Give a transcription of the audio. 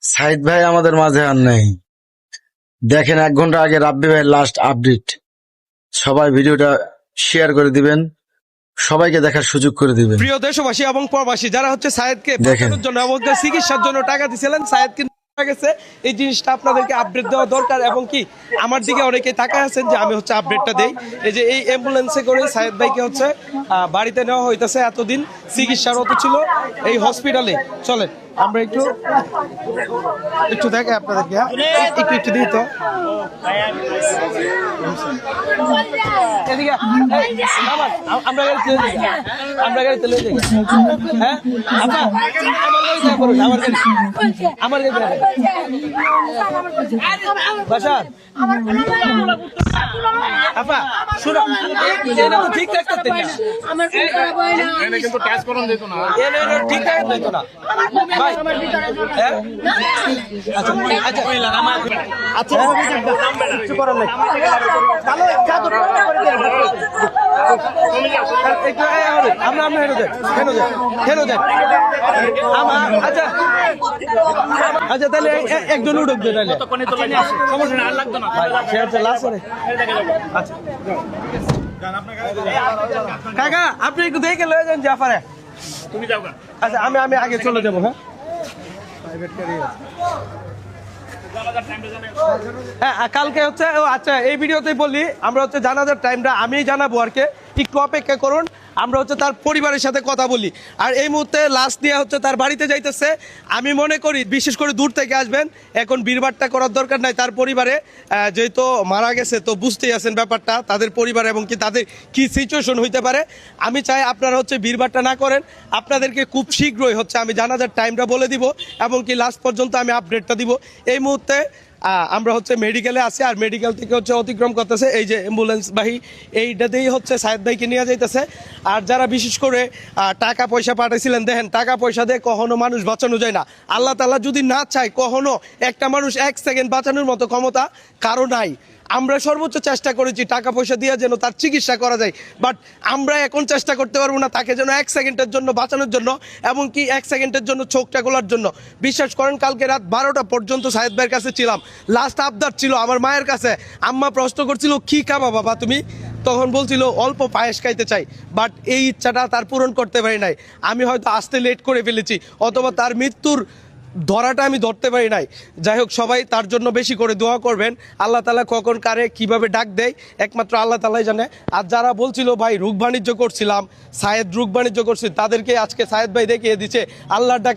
সাইদ ভাই আমাদের মাঝে আর নেই। দেখেন 1 ঘন্টা আগে রাব্বি ভাই লাস্ট আপডেট। সবাই ভিডিওটা শেয়ার করে দিবেন, সবাইকে দেখার সুযোগ করে দিবেন। প্রিয় দেশবাসী এবং প্রবাসী যারা হচ্ছে সায়েদকে বাঁচানোর জন্য এবং চিকিৎসার জন্য টাকা দিয়েছিলেন, সায়েদ কিন্তু মারা গেছে। এই জিনিসটা আপনাদেরকে আপডেট দেওয়া দরকার। এবং কি আমার দিকে অনেকে তাকায় আছেন যে আমি হচ্ছে আপডেটটা দেই। এই যে এই অ্যাম্বুলেন্সে করে সায়েদ ভাইকে হচ্ছে বাড়িতে নেওয়া হইতেছে। এতদিন চিকিৎসারত ছিল এই হসপিটালে। চলেন আমরা একটু দেখে আপনাদেরকে, একটু দিই তো এদিকে। আমরা গাড়ি তুলে দিই, আমরা গাড়ি তুলে দিই। হ্যাঁ আপা, আমার গাড়ি দেয়া করুন, আমার গাড়ি দেয়া বাসার আপা শুনো, এটা তো ঠিকঠাক করতেন না, কিন্তু ট্যাক্স করুন দিত না। ঠিকঠাক দিত না ভাই। হ্যাঁ আচ্ছা আচ্ছা আচ্ছা কিছু করার নাই। ভালো চাদর করে দেন একটু। আমরা আমরা হেনো যাই, হেনো যাই, হেনো যাই আমার। আচ্ছা আচ্ছা তাহলে একজন উঠুক যে তাহলে সমস্যা না, আর লাগতো না। সে হচ্ছে লাস্ট করে। আচ্ছা কাকা আপনি একটু দেখে লয়ে যান জাফারে। তুমি যাও গা। আচ্ছা আমি আমি আগে চলে যাবো। হ্যাঁ হ্যাঁ কালকে হচ্ছে আচ্ছা এই ভিডিওতেই বললি আমরা হচ্ছে জানাজার টাইমটা আমি জানাবো আর কি, একটু অপেক্ষা করুন। আমরা হচ্ছে তার পরিবারের সাথে কথা বলি। আর এই মুহূর্তে লাশ নিয়ে হচ্ছে তার বাড়িতে যাইতেছে। আমি মনে করি বিশেষ করে দূর থেকে আসবেন, এখন ভিড়ভাট্টা করার দরকার নাই। তার পরিবারে যেহেতু মারা গেছে তো বুঝতেই আছেন ব্যাপারটা, তাদের পরিবার এবং কি তাদের কি সিচুয়েশন হইতে পারে। আমি চাই আপনারা হচ্ছে ভিড়ভাট্টা না করেন। আপনাদেরকে খুব শীঘ্রই হচ্ছে আমি জানাজার টাইমটা বলে দিব এবং কি লাস্ট পর্যন্ত আমি আপডেটটা দিব। এই মুহূর্তে আমরা হচ্ছে মেডিকেলে আছি, আর মেডিকেল থেকে হচ্ছে অতিক্রম করতেছে এই যে অ্যাম্বুলেন্স বাহী, এইটাতেই হচ্ছে সায়েদ ভাইকে নিয়ে যাইতেছে। আর যারা বিশেষ করে টাকা পয়সা পাঠাইছিলেন, দেখেন টাকা পয়সা দিয়ে কখনো মানুষ বাঁচানো যায় না। আল্লাহ তাআলা যদি না চায় কখনো একটা মানুষ 1 সেকেন্ড বাঁচানোর মতো ক্ষমতা কারো নাই। আমরা সর্বোচ্চ চেষ্টা করেছি টাকা পয়সা দিয়ে যেন তার চিকিৎসা করা যায়, বাট আমরা এখন চেষ্টা করতে পারবো না তাকে যেন 1 সেকেন্ডের জন্য বাঁচানোর জন্য, এবং কি 1 সেকেন্ডের জন্য চোখটা খোলার জন্য। বিশ্বাস করেন কালকে রাত 12টা পর্যন্ত সায়েদ ভাইয়ের কাছে ছিলাম। লাস্ট আবদার ছিল আমার মায়ের কাছে। আম্মা প্রশ্ন করছিল কি খাবা বাবা তুমি, তখন বলছিল অল্প পায়েস খাইতে চাই, বাট এই ইচ্ছাটা তার পূরণ করতে পারি নাই। আমি হয়তো আসতে লেট করে ফেলেছি, অথবা তার মৃত্যুর ধরাটা আমি ধরতে পারি নাই। যাই হোক সবাই তার জন্য বেশি করে দোয়া করবেন। আল্লাহ তাআলা কখন কারে কিভাবে ডাক দেয় একমাত্র আল্লাহ তাআলাই জানে। আর যারা বলছিল ভাই রোগ বাণিজ্য করছিলাম, সায়েদ রোগ বাণিজ্য করছিল, তাদেরকে আজকে সায়েদ ভাই দেখিয়ে দিচ্ছে আল্লাহর ডাকে